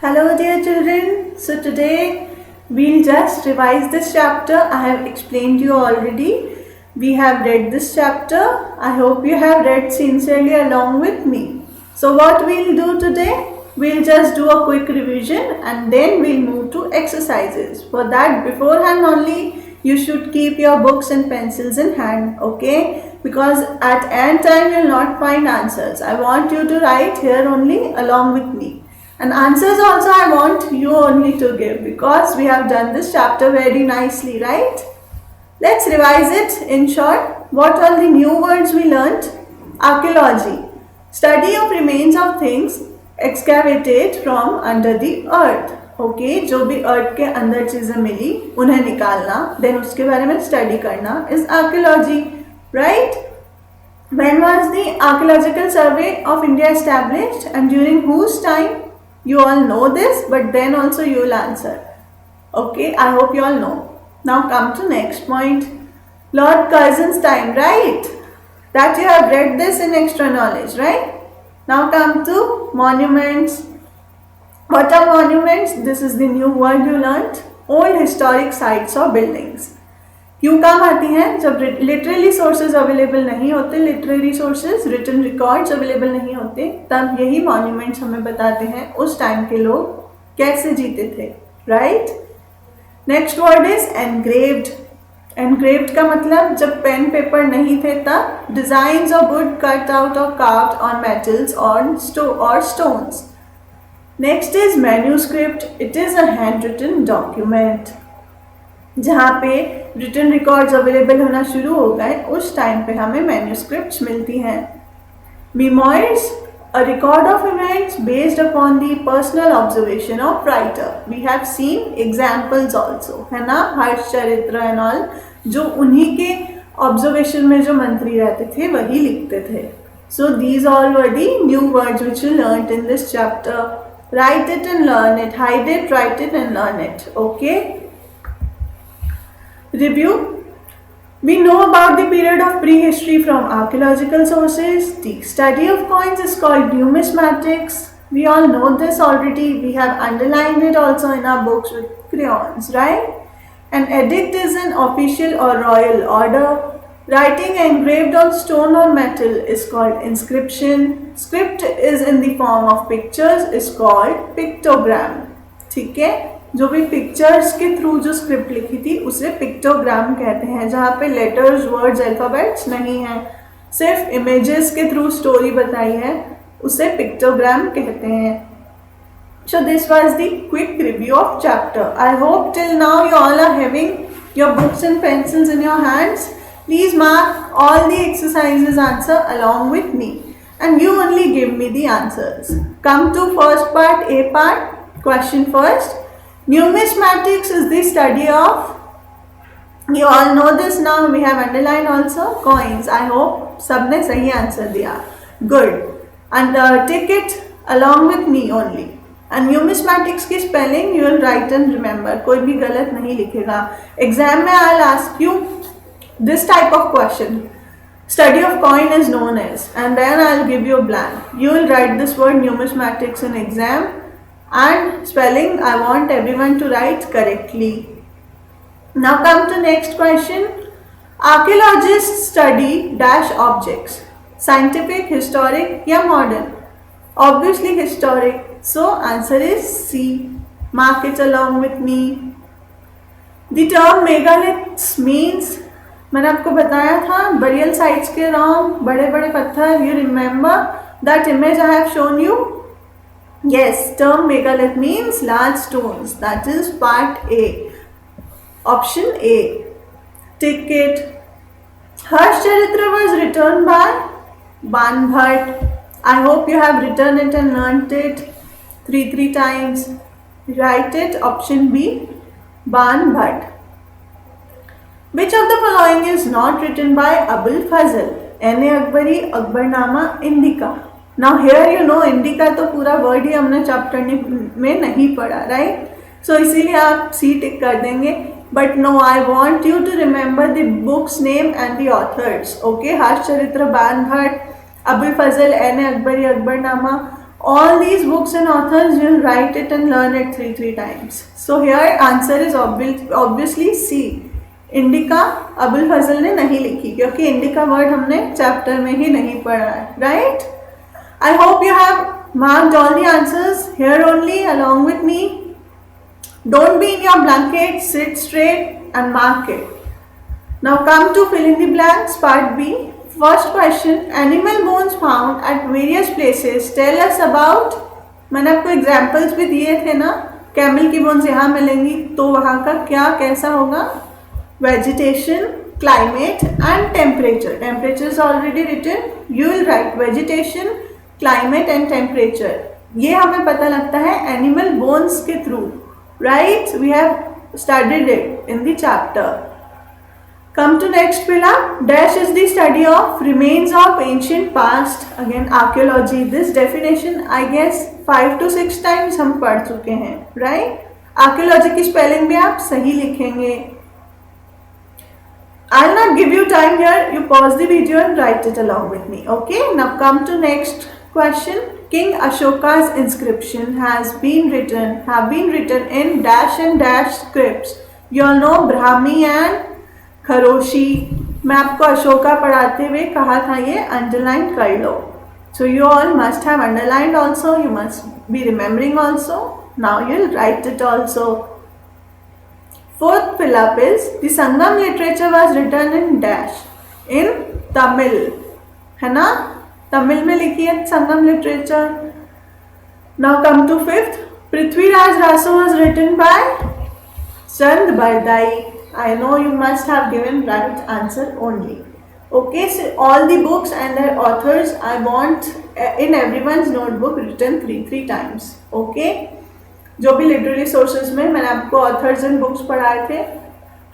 Hello, dear children. So, today we'll just revise this chapter. I have explained you already. We have read this chapter. I hope you have read sincerely along with me. So, what we'll do today? We'll just do a quick revision and then we'll move to exercises. For that, beforehand only, you should keep your books and pencils in hand, okay? Because at end time, you'll not find answers. I want you to write here only along with me. And answers also I want you only to give because we have done this chapter very nicely, right? Let's revise it in short. What are the new words we learnt? Archaeology. Study of remains of things excavated from under the earth. Okay, जो भी अर्थ के अंदर चीज़ें मिली उन्हें निकालना, then उसके बारे में स्टडी करना is archaeology, right? When was the Archaeological Survey of India established and during whose time? You all know this, but then also you will answer. Okay, I hope you all know. Now come to next point. Lord Curzon's time, right? That you have read this in extra knowledge, right? Now come to monuments. What are monuments? This is the new word you learnt. Old historic sites or buildings. क्यों काम आती हैं? जब literary sources available नहीं होते, literary sources written records available नहीं होते, तब यही मॉन्यूमेंट्स हमें बताते हैं उस टाइम के लोग कैसे जीते थे, right? Next word is engraved. Engraved का मतलब जब पेन पेपर नहीं थे तब designs of wood cut out और कार्व्ड ऑन मेटल्स और stones. Next is manuscript. It is a hand written document. जहाँ पे रिटन रिकॉर्ड्स अवेलेबल होना शुरू हो गए उस टाइम पे हमें मैन्यूस्क्रिप्ट्स मिलती हैं. Memoirs, a record of events based upon the personal observation of writer. We have seen examples also, है ना, हर्षचरित्र एंड ऑल, जो उन्हीं के ऑब्जर्वेशन में जो मंत्री रहते थे वही लिखते थे. So these all were the new words which you learn in this chapter. Right it and learn it. Hide it, right it and learn it. Okay. Review. We know about the period of prehistory from archaeological sources. The study of coins is called numismatics. We all know this already. We have underlined it also in our books with crayons, right? An edict is an official or royal order. Writing engraved on stone or metal is called inscription. Script is in the form of pictures is called pictogram. ठीक है? जो भी pictures के through जो script लिखी थी उसे pictogram कहते हैं, जहाँ पे लेटर्स, वर्ड्स, अल्फाबेट्स नहीं हैं, सिर्फ इमेजेस के थ्रू स्टोरी बताई है, उसे पिक्टोग्राम कहते हैं. So this was the quick review of chapter. I hope till now you all are having your books and pencils in your hands. Please mark all the exercises answer along with me and you only give me the answers. Come to first part, A part. Question first. Numismatics is the study of, you all know this now, we have underlined also, coins. I hope सबने सही answer दिया. Good. And take it along with me only. And numismatics की spelling you will write and remember. कोई भी गलत नहीं लिखेगा. Exam में I'll ask you this type of question. Study of coin is known as, and then I'll give you a blank. You will write this word numismatics in exam. And spelling I want everyone to write correctly. Now come to next question. Archaeologists study dash objects. Scientific, historic या modern? Obviously historic. So answer is C. Mark it along with me. The term megaliths means, मैंने आपको बताया था burial sites के नाम बड़े बड़े पत्थर. You remember that image I have shown you? Yes, term megalith means large stones. That is part A. Option A. Tick it. Harshcharitra was written by Banbhat. I hope you have written it and learnt it three times. Write it. Option B. Banbhat. Which of the following is not written by Abul Fazl? N.A. Akbari, Akbarnama, Indica. Now here you know indica तो पूरा word ही हमने chapter में नहीं पढ़ा, right? सो इसीलिए आप सी tick कर देंगे. But no, I want you to remember the books name and the authors. Okay, Harshacharita, Banabhatta, Abul Fazl, N.A. Akbari, Akbarnama, All these books and authors, you'll write it and learn it three times. So here answer is obviously C. Indica Abul Fazl ने नहीं लिखी क्योंकि indica word हमने chapter में ही नहीं पढ़ा है, right? I hope you have marked all the answers here only along with me. Don't be in your blanket, sit straight and mark it. Now come to fill in the blanks, part B. First question, animal bones found at various places tell us about. मैंने आपको examples भी दिए थे ना, camel की bones यहाँ मिलेंगी तो वहाँ का क्या कैसा होगा? Vegetation, climate and temperature. Temperature is already written. You will write vegetation, climate and temperature. ये हमें पता लगता है animal bones के through, right? We have studied it in the chapter. Come to next pillar. Dash is the study of remains of ancient past. Again archaeology. This definition I guess 5 to 6 times हम पढ़ चुके हैं, right? Archaeology की spelling भी आप सही लिखेंगे. I'll not give you time here. You pause the video and write it along with me. Okay. Now come to next question. King Ashoka's inscription have been written in dash and dash scripts. You all know Brahmi and Kharoshi. मैं आपको अशोका पढ़ाते हुए कहा था ये underline कर लो. So you all must have underlined also. You must be remembering also. Now you'll write it also. Fourth fill up is the Sangam literature was written in dash in Tamil, है ना? तमिल में लिखी है Sangam literature. Now come to fifth. Prithviraj Raso was written by Chand Bardai. I know you must have given right answer only. Okay, so all the books and their authors I want in everyone's notebook written three times. Okay, जो भी literary sources में मैंने आपको authors and books पढ़ाए थे,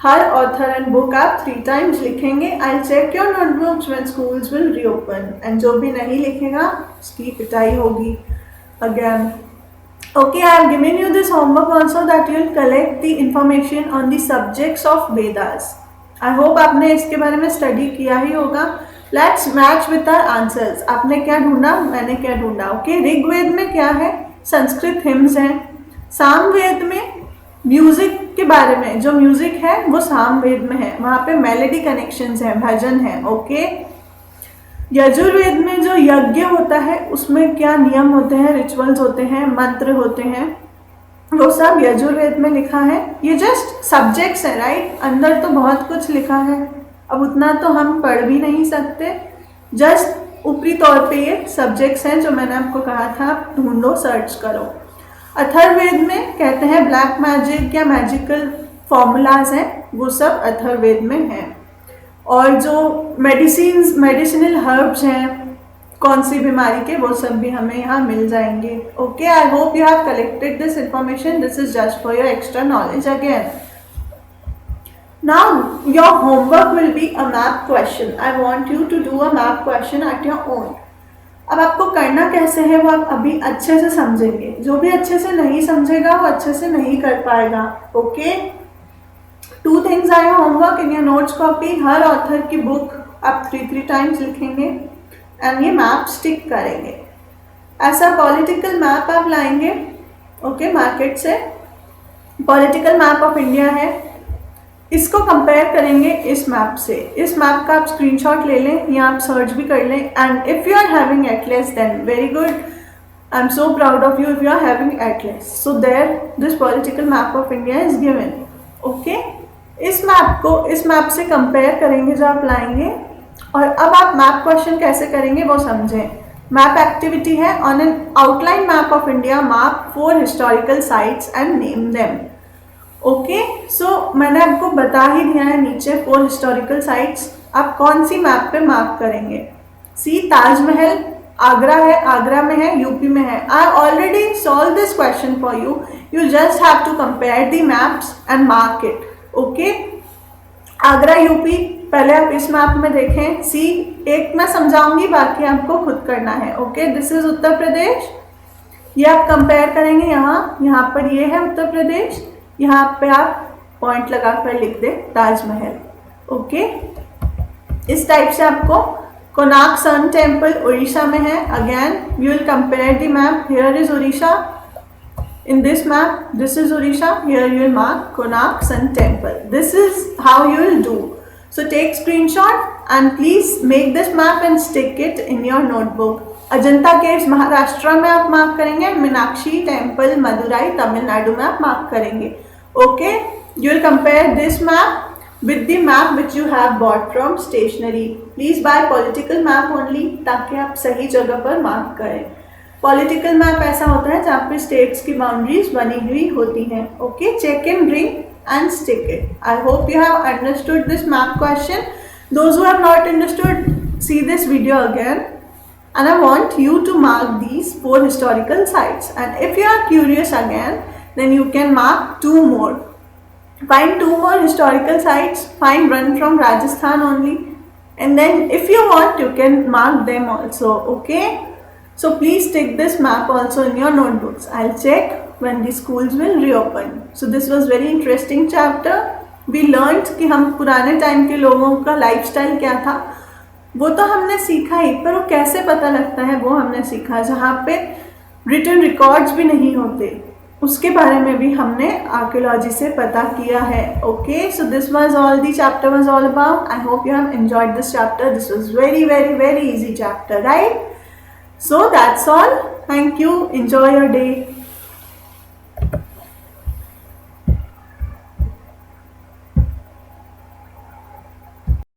हर author and book आप 3 times लिखेंगे. I check your notebooks when schools will reopen. And जो भी नहीं लिखेगा उसकी पिटाई होगी again. Okay, I have given you this homework also that you will collect the information on the subjects of Vedas. I hope आपने इसके बारे में स्टडी किया ही होगा. Let's match with our answers. आपने क्या ढूंढा, मैंने क्या ढूंढा. ओके, ऋग्वेद में क्या है? संस्कृत हिम्स हैं. सामवेद में म्यूजिक के बारे में, जो म्यूजिक है वो सामवेद में है, वहाँ पे मेलोडी कनेक्शंस हैं, भजन है. ओके, यजुर्वेद में जो यज्ञ होता है उसमें क्या नियम होते हैं, रिचुअल्स होते हैं, मंत्र होते हैं, वो सब यजुर्वेद में लिखा है. ये जस्ट सब्जेक्ट्स है, राइट? अंदर तो बहुत कुछ लिखा है. अब उतना तो हम पढ़ भी नहीं सकते. जस्ट ऊपरी तौर पे ये सब्जेक्ट्स हैं जो मैंने आपको कहा था, आप ढूंढो, सर्च करो. अथर्ववेद में कहते हैं ब्लैक मैजिक या मैजिकल फॉर्मूलाज हैं, वो सब अथर्ववेद में हैं. और जो मेडिसिनल हर्ब्स हैं कौन सी बीमारी के, वो सब भी हमें यहाँ मिल जाएंगे. Okay, I hope you have collected this information. This is just for your extra knowledge again. Now your homework will be a map question. I want you to do a map question at your own. अब आपको करना कैसे है वो आप अभी अच्छे से समझेंगे. जो भी अच्छे से नहीं समझेगा वो अच्छे से नहीं कर पाएगा. Okay, 2 things are your homework in your notes copy. हर ऑथर की बुक आप 3 टाइम्स लिखेंगे एंड ये मैप स्टिक करेंगे. ऐसा पॉलिटिकल मैप आप लाएंगे, ओके, मार्केट से. पॉलिटिकल मैप ऑफ इंडिया है, इसको कंपेयर करेंगे इस मैप से. इस मैप का आप स्क्रीनशॉट ले लें या आप सर्च भी कर लें. And if you are having atlas then very good. I am so proud of you if you are having atlas. So there this political map of India is given. Okay, इस map से compare करेंगे जो आप लाएंगे. और अब आप map question कैसे करेंगे वो समझें. मैप एक्टिविटी है. On an outline map of India mark 4 historical sites and name them. Okay, so मैंने आपको बता ही दिया है नीचे 4 हिस्टोरिकल साइट्स. आप कौन सी मैप पे मार्क करेंगे? सी, ताजमहल आगरा है, आगरा में है, यूपी में है. I already solve this question for you. You just have to compare the maps and mark it. Okay, Agra UP, पहले आप इस मैप में देखें. सी, एक मैं समझाऊंगी, बाकी आपको खुद करना है. Okay, this is Uttar Pradesh. ये आप कंपेयर करेंगे. यहाँ पर ये है उत्तर प्रदेश. यहाँ पे आप पॉइंट लगाकर लिख दे ताजमहल. ओके, इस टाइप से आपको कोणार्क सन टेम्पल उड़ीसा में है. Again you will compare the map. Here is Orissa. In this map, this is Odisha. Here you will mark Konark Sun Temple. This is how you will do. So take screenshot and please make this map and stick it in your notebook. Ajanta caves Maharashtra में आप mark करेंगे. Meenakshi temple Madurai Tamil Nadu में आप mark करेंगे. Okay, you will compare this map with the map which you have bought from stationery. Please buy political map only ताकि आप सही जगह पर मार्क करें. पॉलिटिकल मैप ऐसा होता है जहाँ पे स्टेट्स की बाउंड्रीज बनी हुई होती हैं. Okay, check in ring and stick it. I hope you have understood this map question. Those who have not understood, see this video again and I want you to mark these 4 historical sites, and if you are curious again then you can mark 2 more. Find 2 more historical sites, find one from Rajasthan only, and then if you want you can mark them also. Okay, so please take this map also in your notebooks. I'll check when the schools will reopen. So this was very interesting chapter. We learned कि हम पुराने time के लोगों का lifestyle क्या था वो तो हमने सीखा ही, पर वो कैसे पता लगता है वो हमने सीखा. जहाँ पे रिटन रिकॉर्ड्स भी नहीं होते उसके बारे में भी हमने आर्कियोलॉजी से पता किया है. Okay, so this was all the chapter was all about. I hope you have enjoyed this chapter. This was very very very easy chapter, right? So that's all. Thank you. Enjoy your day.